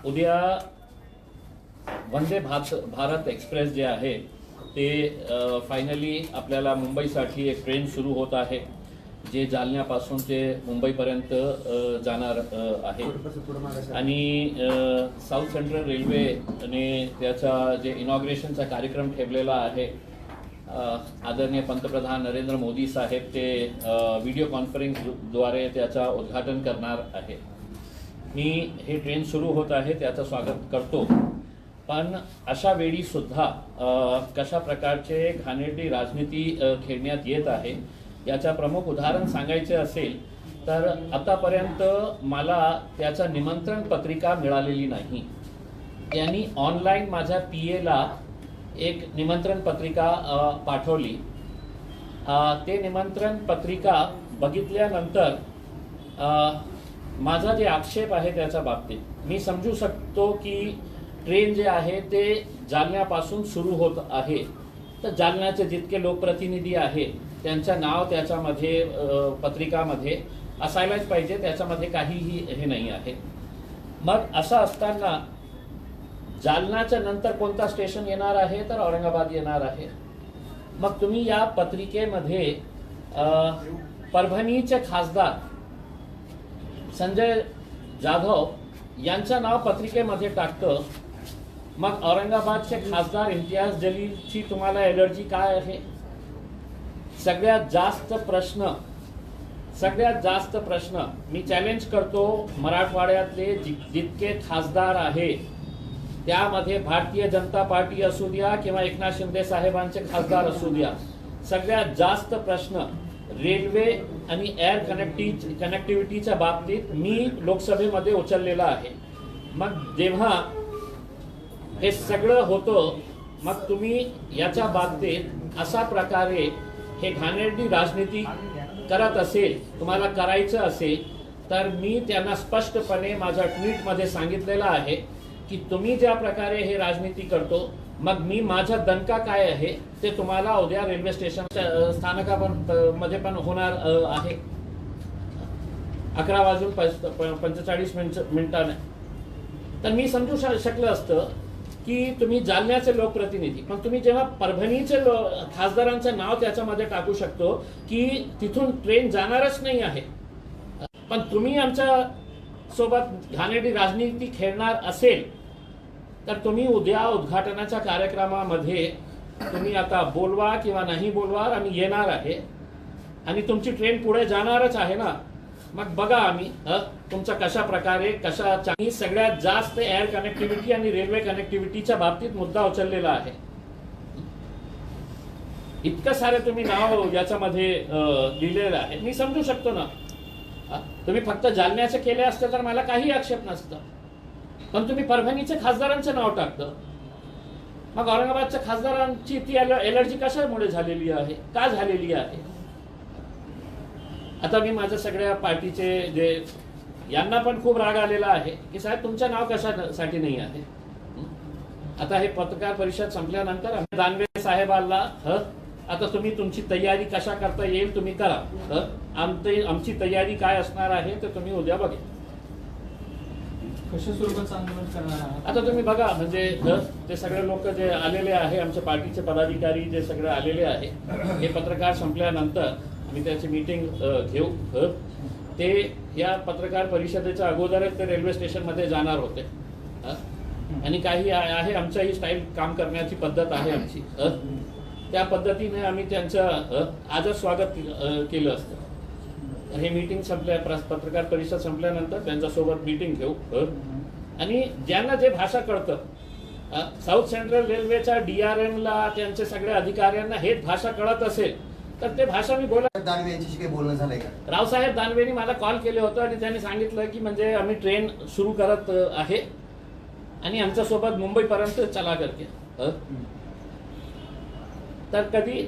उद्या वंदे भारत एक्सप्रेस जे आहे ते फायनली आपल्याला मुंबईसाठी एक ट्रेन सुरू होत आहे जे जालन्यापासून ते मुंबईपर्यंत जाणार आहे आणि साऊथ सेंट्रल रेल्वेने त्याचा जे इनॉग्रेशनचा कार्यक्रम ठेवलेला आहे आदरणीय पंतप्रधान नरेंद्र मोदी साहेब ते व्हिडिओ कॉन्फरन्सद्वारे त्याचा उद्घाटन करणार आहे। मी हे ट्रेन सुरू होत आहे त्याचं स्वागत करतो, पण अशा वेळी सुद्धा कशा प्रकारचे घाणेरडी राजनीती खेळण्यात येत आहे याचा प्रमुख उदाहरण सांगायचे असेल तर आतापर्यंत मला त्याचा निमंत्रण पत्रिका मिळालेली नाही। त्यांनी ऑनलाईन माझ्या पीएला एक निमंत्रण पत्रिका पाठवली। ते निमंत्रण पत्रिका बघितल्यानंतर माझा जे आक्षेप आहे त्याच्या बाबतीत मी समजू शकतो की ट्रेन जे आहे ते जालन्यापासून सुरू होत आहे, तर जालन्याचे जितके लोकप्रतिनिधी आहे त्यांचं नाव त्याच्यामध्ये पत्रिकामध्ये असायलाच पाहिजे, त्याच्यामध्ये काहीही हे नाही आहे। मग असं असताना जालन्याच्या नंतर कोणता स्टेशन येणार आहे तर औरंगाबाद येणार आहे। मग तुम्ही या पत्रिकेमध्ये परभणीचे खासदार संजय जाधव यांचं नाव पत्रिकेमध्ये टाकतं, मग औरंगाबादचे खासदार इम्तियाज जलीलची तुम्हाला एलर्जी काय आहे? सगळ्यात जास्त प्रश्न मी चॅलेंज करतो, मराठवाड्यातले जितके खासदार आहे त्यामध्ये भारतीय जनता पार्टी असू द्या किंवा एकनाथ शिंदे साहेबांचे खासदार असू द्या, सगळ्यात जास्त प्रश्न रेल्वे आणि एअर कनेक्टिव्हिटीच्या बाबतीत मी लोकसभेमध्ये उचललेला आहे। मग जेव्हा हे सगळं होतं मग तुम्ही याच्या बाबतीत अशा प्रकारे हे घाणेरडी राजनीती करत असेल, तुम्हाला करायचं असेल तर मी त्यांना स्पष्टपणे माझ्या ट्विटमध्ये सांगितलेलं आहे की तुम्ही ज्या प्रकारे हे राजनीती करतो मग मी माझा दणका काय आहे ते तुम्हाला उद्या रेल्वे स्टेशन स्थानकामध्ये पण होणार आहे 11:45 तर मी समजू शकलं असतं की तुम्ही जालन्याचे लोकप्रतिनिधी, पण तुम्ही जेव्हा परभणीचे खासदारांचं नाव त्याच्यामध्ये टाकू शकतो की तिथून ट्रेन जाणारच नाही आहे, पण तुम्ही आमच्या सोबत घाणेरडी राजनीती खेळणार असेल तर तुम्ही उद्या उद्घाटनाच्या कार्यक्रमामध्ये तुम्ही आता बोलवा किंवा नाही बोलवा, आम्ही येणार आहे आणि तुमची ट्रेन पुढे जाणारच आहे ना। मग बघा आम्ही तुमचा कशा प्रकारे सगळ्यात जास्त एअर कनेक्टिव्हिटी आणि रेल्वे कनेक्टिव्हिटीच्या बाबतीत मुद्दा उचललेला आहे। इतकं सारे तुम्ही नाव याच्यामध्ये लिहिलेलं आहे, मी समजू शकतो ना। तुम्ही फक्त जालन्याचे केले असते तर मला काही आक्षेप नसतं, पण तुम्ही परभणीचे खासदारांचं नाव टाकतं। मग औरंगाबादच्या खासदारांची ती एलर्जी कशामुळे झालेली आहे, का झालेली आहे? आता मी माझ्या सगळ्या पार्टीचे जे यांना पण खूप राग आलेला आहे की साहेब तुमचं नाव कशासाठी नाही आहे। आता हे पत्रकार परिषद संपल्यानंतर दानवे साहेबांना आता तुम्ही तुमची तयारी कशा करता येईल तुम्ही करा, आमची तयारी काय असणार आहे ते तुम्ही उद्या बघा। कशा स्वरूपाचं आंदोलन करणार आहात आता तुम्ही बघा, म्हणजे ते सगळे लोक जे आलेले आहे, आमच्या पार्टीचे पदाधिकारी जे सगळे आलेले आहे, हे पत्रकार संपल्यानंतर आम्ही त्याची मीटिंग घेऊ। ते या पत्रकार परिषदेच्या अगोदरच ते रेल्वे स्टेशनमध्ये जाणार होते आणि काही आहे आमच्या ही स्टाईल काम करण्याची पद्धत आहे आमची, त्या पद्धतीने आम्ही त्यांचं आजच स्वागत केलं असतं। हे मीटिंग पत्रकार परिषद संपल्यानंतर त्यांच्यासोबत मीटिंग घेऊ आणि ज्यांना जे भाषा कळतं, साऊथ सेंट्रल रेल्वेच्या DRMला त्यांचे सगळ्या अधिकाऱ्यांना हेच भाषा कळत असेल तर ते भाषा मी बोला। दानवे यांच्याशी काही बोलणं झालंय का? रावसाहेब दानवेंनी मला कॉल केले होते आणि त्यांनी सांगितलं की म्हणजे आम्ही ट्रेन सुरू करत आहे आणि आमच्यासोबत मुंबईपर्यंत चला करके, तर कधी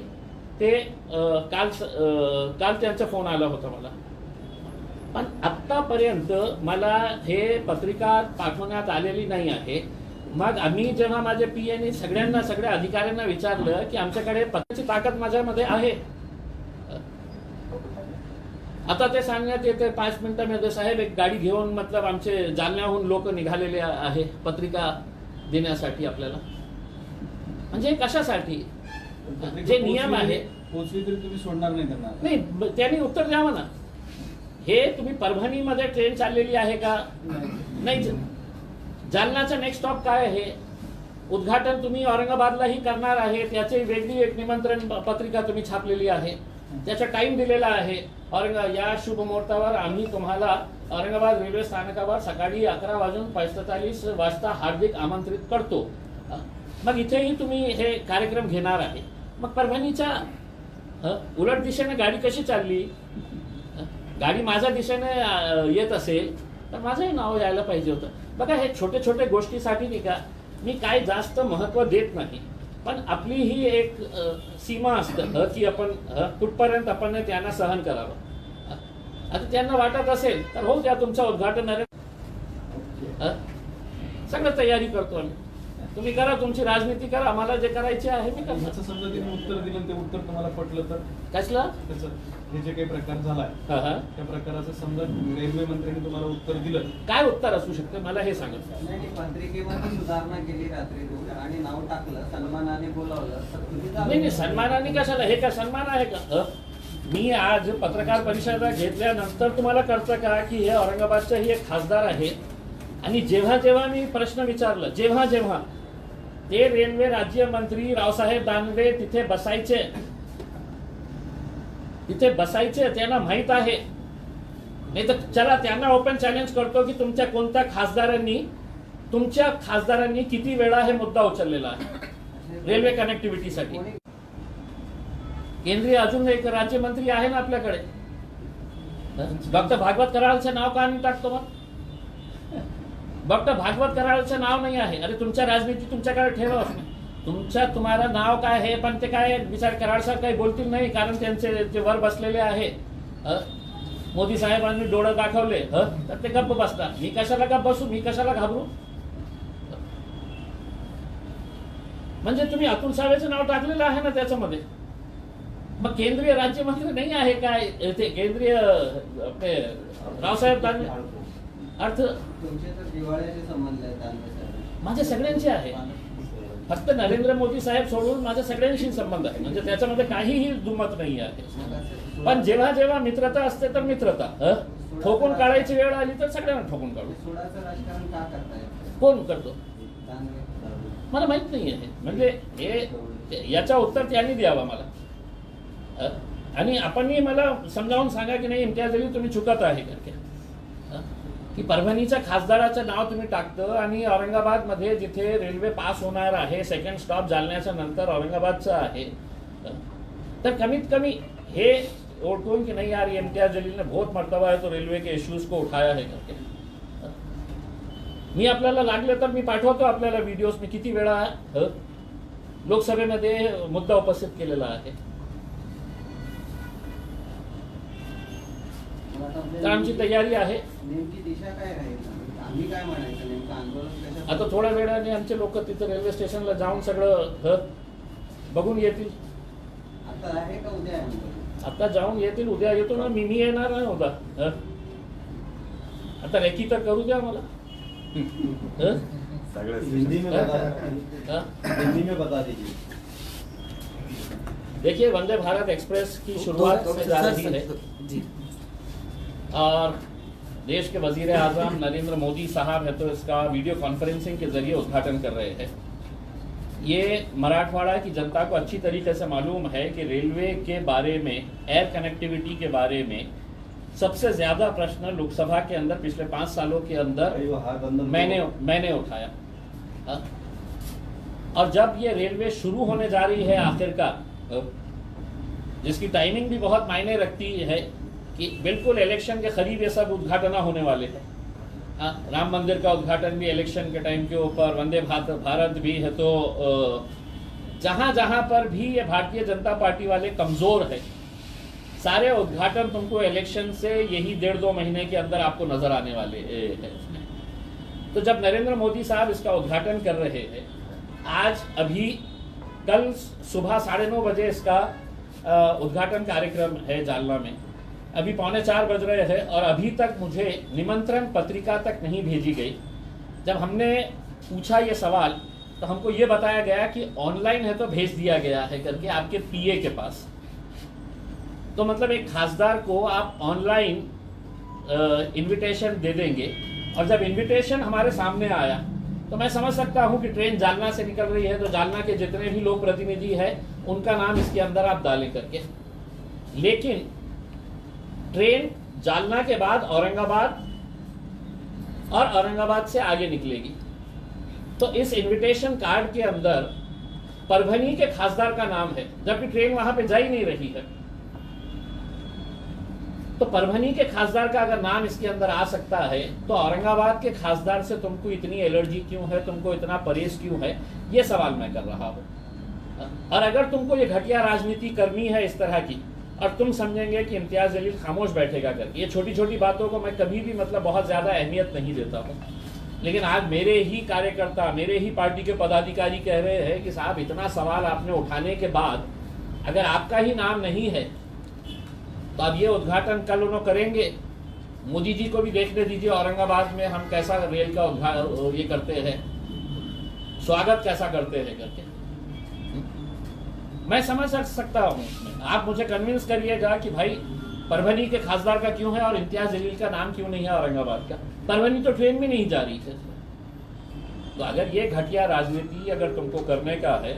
ते काल त्यांचा फोन आला होता मला, पण आतापर्यंत मला हे पत्रिका पाठवण्यात आलेली नाही आहे। मग आम्ही जेव्हा माझ्या पीएने सगळ्या अधिकाऱ्यांना विचारलं की आमच्याकडे पत्राची ताकद माझ्यामध्ये आहे, आता ते सांगण्यात येते 5 मिनिटांमध्ये साहेब एक गाडी घेऊन मतलब आमचे जालन्याहून लोक निघालेले आहे पत्रिका देण्यासाठी आपल्याला. म्हणजे कशासाठी? जे नियम आहे पोहोचली तरी तुम्ही सोडणार नाही त्यांना. नाही, त्यांनी उत्तर द्यावं ना. हे तुम्ही परभणीमध्ये ट्रेन चाललेली आहे का? नाही. जालनाचा नेक्स्ट स्टॉप काय आहे? उद्घाटन तुम्ही औरंगाबादलाही करणार आहे, त्याची वेगळी एक निमंत्रण पत्रिका तुम्ही छापलेली आहे, त्याचा टाइम दिलेला आहे. या शुभ मुहूर्तावर आम्ही तुम्हाला औरंगाबाद रेल्वे स्थानकावर सकाळी 11:45 वाजता हार्दिक आमंत्रित करतो. मग इथेही तुम्ही हे कार्यक्रम घेणार आहे. मग परभणीच्या उलट दिशेने गाडी कशी चालली? गाडी माझ्या दिशेने येत असेल तर माझंही नाव यायला पाहिजे होतं. बघा, हे छोटे छोटे गोष्टीसाठी नाही का मी काय जास्त महत्व देत नाही, पण आपली ही एक सीमा असतं की आपण कुठपर्यंत आपण त्यांना सहन करावं. आता त्यांना वाटत असेल तर हो द्या, तुमचं उद्घाटन आहे, सगळं तयारी करतो आम्ही. तुम्ही करा, तुमची राजनीती करा, आम्हाला जे करायचे आहे मी करतो. जसं समजा तिने उत्तर दिलं ते उत्तर तुम्हाला पटलं तर कसलं? त्याचं हे जे काही प्रकार झालाय त्या प्रकाराचं समजा रेल्वे मंत्र्यांनी तुम्हाला उत्तर दिलं, काय उत्तर असू शकतं मला हे सांगा. नाही, पत्रिकेमध्ये सुधारणा केली रात्री आणि नाव टाकलं, सन्मानाने बोलावलं तर तुम्ही नाही, सन्मानाने कशाला? हे का सन्मान आहे का? मी आज पत्रकार परिषद घेतल्यानंतर तुम्हाला कळतं का की हे औरंगाबादचे ही एक खासदार आहे. आणि जेव्हा जेव्हा मी प्रश्न विचारलं, जेव्हा जेव्हा ते रेल्वे राज्यमंत्री रावसाहेब दानवे तिथे बसायचे त्यांना माहित आहे. नाही तर चला त्यांना ओपन चॅलेंज करतो की तुमच्या खासदारांनी किती वेळा हे मुद्दा उचललेला आहे रेल्वे कनेक्टिव्हिटीसाठी. केंद्रीय अजून एक राज्यमंत्री आहे ना आपल्याकडे, डॉक्टर भागवत कराळचं नाव का नाही टाकतो? मग डॉक्टर भागवत कराळचं नाव नाही आहे. अरे तुमच्या राजनीती तुमच्याकडे ठेवाच नाही. तुम्हाला नाव काय आहे, पण ते काय विचार कराळ सर काही बोलतील नाही, कारण त्यांचे जे वर बसलेले आहे मोदी साहेबांनी डोळं दाखवले तर ते गप्प बसतात. मी कशाला गप्प बसू? मी कशाला घाबरू? म्हणजे तुम्ही अतुल सावेचं नाव टाकलेलं आहे ना त्याच्यामध्ये. मग केंद्रीय राज्यमंत्री नाही आहे काय ते केंद्रीय आपले रावसाहेब दानवे? अर्थ तुमचे तर दिवाळीचे संबंध आहेत दानवे साहेब. माझे सगळ्यांचे आहे, फक्त नरेंद्र मोदी साहेब सोडून माझ्या सगळ्यांशी संबंध आहे. म्हणजे त्याच्यामध्ये काहीही दुमत नाही आहे. पण जेव्हा जेव्हा मित्रता असते तर मित्रता, ठोकून काढायची वेळ आली तर सगळ्यांना ठोकून काढू. सोडाचं राजकारण का करताय? कोण करतो दानवे. मला माहित नाही आहे. म्हणजे हे याचा उत्तर त्यांनी द्यावा मला. आणि आपणही मला समजावून सांगा की नाही इम्तियाज अली तुम्ही चुकत आहे करके की परभणीच्या खासदाराचं नाव तुम्ही टाकतं आणि औरंगाबादमध्ये जिथे रेल्वे पास होणार आहे, सेकंड स्टॉप जालन्याच्या नंतर औरंगाबादचं आहे, तर कमीत कमी हे ओळखून की नहीं यार इम्तियाज अली ने बहुत मर्तबा है तो रेल्वे के इश्यूज को उठाया है करके. मी आपल्याला लागले तर मी पाठवतो आपल्याला व्हिडिओज. मी किती वेळा लोकसभेमध्ये मुद्दा उपस्थित केलेला आहे. तर आमची तयारी आहे. नेमकी दिशा काय राहील? आम्ही काय म्हणायचं नेमकं आंदोलन कशा? आता थोड्या वेळाने आमचे लोक तिथे रेल्वे स्टेशनला जाऊन सगळं बघून येतील. आता आहे का उद्या आहे? आता जाऊन येतील, उद्या येतो ना मी येणार नाही होता. आता रेकी तर करू द्या मला. हिंदी में बता दीजिए. देखिए, वंदे भारत एक्सप्रेस की शुरुआत होने जा रही है और देश के वजीर आजम नरेंद्र मोदी साहब है तो इसका वीडियो कॉन्फ्रेंसिंग के जरिए उद्घाटन कर रहे हैं. ये मराठवाड़ा की जनता को अच्छी तरीके से मालूम है कि रेलवे के बारे में, एयर कनेक्टिविटी के बारे में सबसे ज्यादा प्रश्न लोकसभा के अंदर पिछले 5 सालों के अंदर मैंने उठाया. और जब ये रेलवे शुरू होने जा रही है आखिरकार, जिसकी टाइमिंग भी बहुत मायने रखती है कि बिल्कुल इलेक्शन के करीब ये सब उद्घाटन होने वाले हैं. राम मंदिर का उद्घाटन भी इलेक्शन के टाइम के ऊपर, वंदे भारत भी है. तो जहां जहां पर भी ये भारतीय जनता पार्टी वाले कमजोर है, सारे उद्घाटन तुमको इलेक्शन से यही 1.5-2 महीने के अंदर आपको नजर आने वाले हैं. तो जब नरेंद्र मोदी साहब इसका उद्घाटन कर रहे हैं, आज अभी कल सुबह 9:30 बजे इसका उद्घाटन कार्यक्रम है जालना में. अभी 3:45 बज रहे हैं और अभी तक मुझे निमंत्रण पत्रिका तक नहीं भेजी गई। जब हमने पूछा ये सवाल तो हमको ये बताया गया कि ऑनलाइन है तो भेज दिया गया है करके आपके पीए के पास। तो मतलब एक खासदार को आप ऑनलाइन इनविटेशन दे देंगे, और जब इनविटेशन हमारे सामने आया तो मैं समझ सकता हूं कि ट्रेन जालना से निकल रही है तो जालना के जितने भी लोक प्रतिनिधि हैं उनका नाम इसके अंदर आप डालें करके। लेकिन ट्रेन जालना के बाद औरंगाबाद और औरंगाबाद से आगे निकलेगी, तो इस इनविटेशन कार्ड के अंदर परभनी के खासदार का नाम है, जबकि ट्रेन वहां पे जा ही नहीं रही है। तो परभनी के खासदार का अगर नाम इसके अंदर आ सकता है तो औरंगाबाद के खासदार से तुमको इतनी एलर्जी क्यों है, तुमको इतना परहेज क्यों है, ये सवाल मैं कर रहा हूं। और अगर तुमको ये घटिया राजनीति करनी है इस तरह की, और तुम समझेंगे कि इम्तियाज जलील खामोश बैठेगा करके, ये छोटी छोटी बातों को मैं कभी भी मतलब बहुत ज्यादा अहमियत नहीं देता हूँ, लेकिन आज मेरे ही कार्यकर्ता, मेरे ही पार्टी के पदाधिकारी कह रहे हैं कि साहब इतना सवाल आपने उठाने के बाद अगर आपका ही नाम नहीं है तो अब ये उद्घाटन कल उन्होंने करेंगे। मोदी जी को भी देखने दीजिए औरंगाबाद में हम कैसा रेल का ये करते हैं, स्वागत कैसा करते हैं करके। मैं समझ सकता हूँ, आप मुझे कन्विंस करिएगा कि भाई परभनी के खासदार का क्यों है और इम्तियाज जलील का नाम क्यों नहीं है औरंगाबाद का। परभनी तो ट्रेन भी नहीं जा रही है। तो अगर ये घटिया राजनीति अगर तुमको करने का है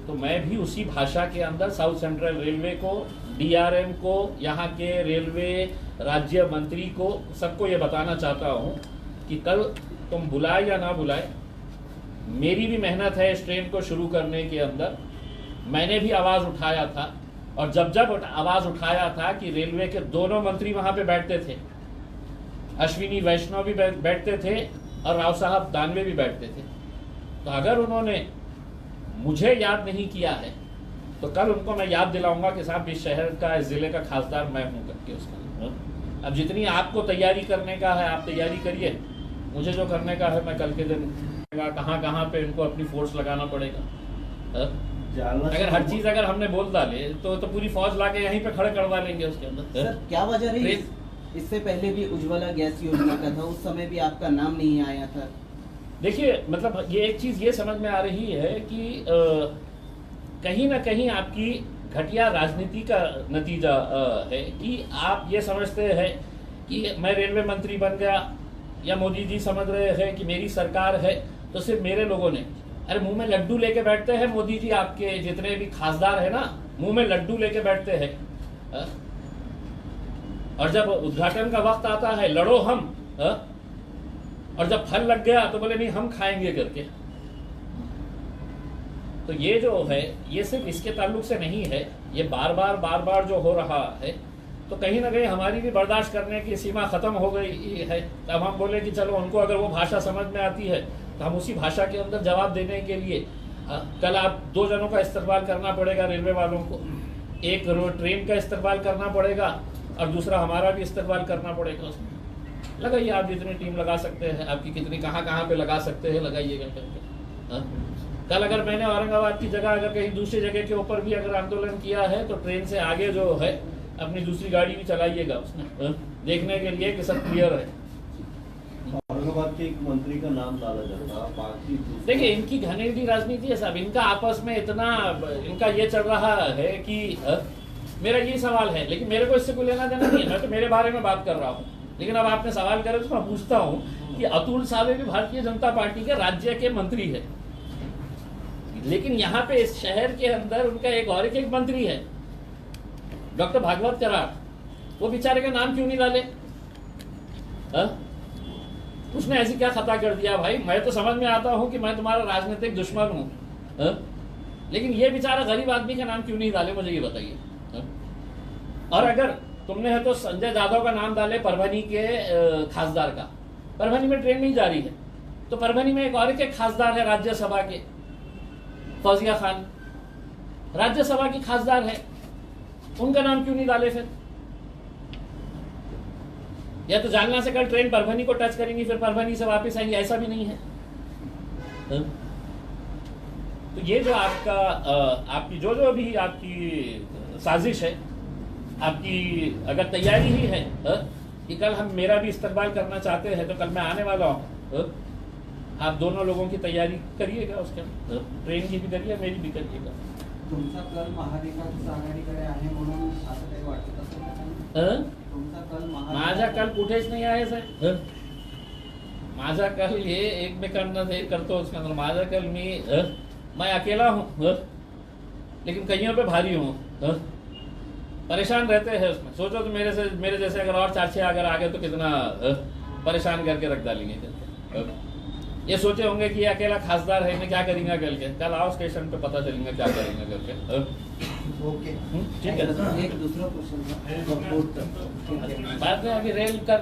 तो मैं भी उसी भाषा के अंदर साउथ सेंट्रल रेलवे को, डीआरएम को, यहाँ के रेलवे राज्य मंत्री को, सबको ये बताना चाहता हूँ कि कल तुम बुलाए या ना बुलाए, मेरी भी मेहनत है इस ट्रेन को शुरू करने के अंदर। मैंने भी आवाज़ उठाया था, और जब जब आवाज़ उठाया था कि रेलवे के दोनों मंत्री वहाँ पे बैठते थे, अश्विनी वैष्णव भी बैठते थे और राव साहब दानवे भी बैठते थे। तो अगर उन्होंने मुझे याद नहीं किया है तो कल उनको मैं याद दिलाऊंगा कि साहब इस शहर का, इस जिले का खासदार मैं हूँ करके उसका। अब जितनी आपको तैयारी करने का है आप तैयारी करिए, मुझे जो करने का है मैं कल के दिन कहाँ कहाँ पे इनको अपनी फोर्स लगाना पड़ेगा। अगर हर चीज अगर हमने बोल डाले तो पूरी फौज लाके यहीं पे खड़े करवा लेंगे उसके अंदर। सर क्या वजह रही? इससे पहले भी उज्ज्वला गैस योजना का था, उस समय भी आपका नाम नहीं आया था। देखिए मतलब ये एक चीज ये समझ में आ रही है कि कहीं ना कहीं आपकी घटिया राजनीति का नतीजा है कि आप ये समझते हैं कि मैं रेलवे मंत्री बन गया, या मोदी जी समझ रहे हैं कि मेरी सरकार है तो सिर्फ मेरे लोगों ने, अरे मुंह में लड्डू लेके बैठते हैं मोदी जी, आपके जितने भी खासदार है ना मुंह में लड्डू लेके बैठते हैं। और जब उद्घाटन का वक्त आता है लड़ो हम, और जब फल लग गया तो बोले नहीं हम खाएंगे करके। तो ये जो है ये सिर्फ इसके ताल्लुक से नहीं है, ये बार बार जो हो रहा है तो कहीं ना कहीं हमारी भी बर्दाश्त करने की सीमा खत्म हो गई है। तब हम बोले कि चलो उनको अगर वो भाषा समझ में आती है तो हम उसी भाषा के अंदर जवाब देने के लिए कल आप 2 जनों का इस्तेमाल करना पड़ेगा रेलवे वालों को, एक ट्रेन का इस्तेमाल करना पड़ेगा और दूसरा हमारा भी इस्तेमाल करना पड़ेगा। उसमें लगाइए आप जितनी टीम लगा सकते हैं, आपकी कितनी कहाँ पे लगा सकते हैं लगाइएगा करके। कल अगर मैंने औरंगाबाद की जगह अगर कहीं दूसरी जगह के ऊपर भी अगर आंदोलन किया है तो ट्रेन से आगे जो है अपनी दूसरी गाड़ी भी चलाइएगा उसमें, देखने के लिए कि सब क्लियर है। औरंगाबाद के एक मंत्री का नाम डाला जाता, बाकी देखिए इनकी घनेडी राजनीति है साहब, इनका आपस में इतना इनका ये चल रहा है कि मेरा ये सवाल है, लेकिन मेरे को इससे कोई लेना देना नहीं है, मैं तो मेरे बारे में बात कर रहा हूँ। लेकिन अब आपने सवाल करे तो मैं पूछता हूँ कि अतुल सावे भी भारतीय जनता पार्टी के राज्य के मंत्री है, लेकिन यहाँ पे इस शहर के अंदर उनका एक मंत्री है डॉक्टर भागवत कराड़, वो बेचारे का नाम क्यों नहीं डाले? उसने ऐसी क्या खता कर दिया भाई? मैं तो समझ में आता हूं कि मैं तुम्हारा राजनीतिक दुश्मन हूं, लेकिन ये बेचारा गरीब आदमी का नाम क्यों नहीं डाले, मुझे ये बताइए। और अगर तुमने है तो संजय जाधव का नाम डाले परभनी के खासदार का, परभनी में ट्रेन नहीं जा रही है तो परभनी में एक खासदार है राज्यसभा के, फौजिया खान राज्यसभा की खासदार है, उनका नाम क्यों नहीं डाले? फिर या तो जालना से कल ट्रेन परभनी को टच करेंगी फिर परभनी से वापस आएंगी, ऐसा भी नहीं है। तो ये जो आपका आपकी जो भी आपकी साजिश है आपकी अगर तैयारी ही है कि कल हम मेरा भी इस्तेमाल करना चाहते हैं तो कल मैं आने वाला हूँ, आप दोनों लोगों की तैयारी करिएगा, उसके ट्रेन की भी करिए, मेरी भी करिएगा। तुमचा कल महाविकास आघाडीकडे आहे म्हणून असं काही वाटत असेल का त्यांना? तुमचा कल माझा कल कुठेच नाही आहे साहेब. माझा कल हे एकमेकांना हे करतो उसके अंदर, माझा कल मैं अकेला हूँ लेकिन कईयों पे भारी हूँ, परेशान रहते हैं उसमें। सोचो तो मेरे जैसे अगर और 4-6 अगर आ गए तो कितना परेशान करके रख डालेंगे। ये सोचे होंगे कि ये अकेला खासदार है, मैं क्या करेंगे कल आओ स्टेशन पे पता चलेगा क्या करेंगे करके। ओके ठीक है, एक दूसरा क्वेश्चन बाद में अभी रेल का